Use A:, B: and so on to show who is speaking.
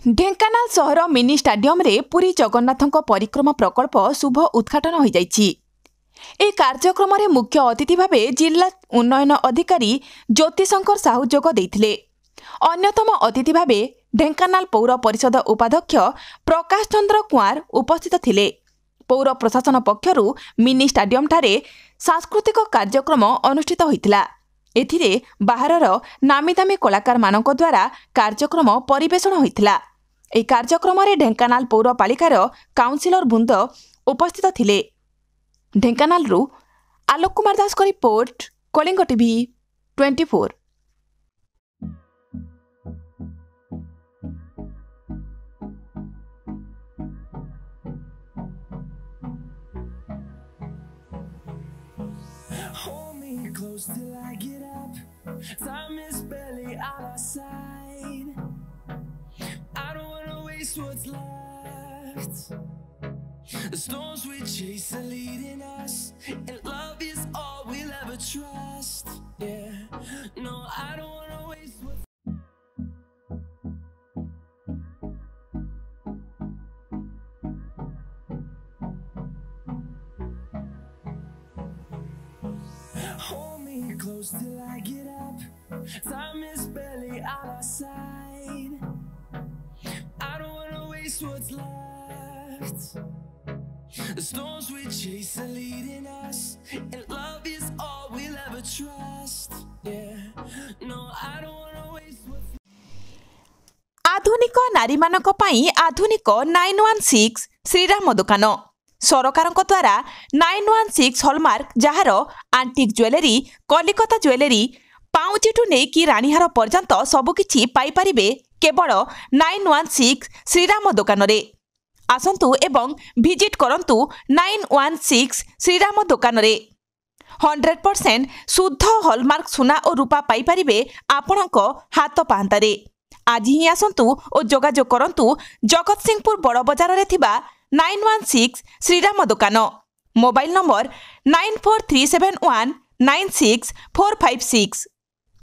A: ढेंकानाल सहर mini stadium रे पुरी जगन्नाथଙ୍କ परिक्रमा प्रकल्प शुभ उद्घाटन हो जाइछि। ए कार्यक्रम रे मुख्य अतिथि भावे जिला उन्नयन अधिकारी ज्योतिशंकर साहू जोग देइथिले। अन्यतम अतिथि भावे ढेंकानाल पौर परिषद उपाध्यक्ष प्रकाश चंद्र कुमार उपस्थित थिले। पौर प्रशासन पक्षरु मिनी स्टाडियम ठारे सांस्कृतिक कार्यक्रम अनुष्ठित होइतिला। एथिरे बाहरर नामीदामी कलाकार मानक द्वारा कार्यक्रम परिवेषण होइतिला। ए कार्यक्रम रे ढेंकानाल पौरपालिकार काउंसिलर बृंद उपस्थित थिले। ढेंकानाल रु आलोक कुमार दास को report, Kalinga TV 24।
B: Hold me close till I get up. Time is barely on our side. I don't wanna waste what's left. The storms we chase are leading us, and love is all we'll ever trust. Yeah, no, I don't wanna waste what's Hold me close till I get up. Time is barely on our side. I don't wanna waste what's left. The storms we chase are leading us, and love is all we'll ever trust. Yeah, no, I don't wanna waste what's
A: आधुनिक नारी मानक पाई आधुनिक 916 श्रीराम दुकान सरकारଙ୍କ द्वारा 916 hallmark जहार आंटिक jewellery, Kolkata jewellery, पाउचिठू नै कि रानीहार पर्यंत सबकिछि पाई परिबे केवल 916 श्रीराम दुकान रे। आसंतु एवं विजिट करंतु 916 श्रीराम दुकान रे। 100% शुद्ध हॉलमार्क सुना और रूपा पाई परिबे आपणक हाथ पांतारे। आज ही आसंतु और जोगाजोग करंतु जगत सिंहपुर बड़ बजार रे थिबा 916 श्रीराम दुकान। Mobile number 9437196456।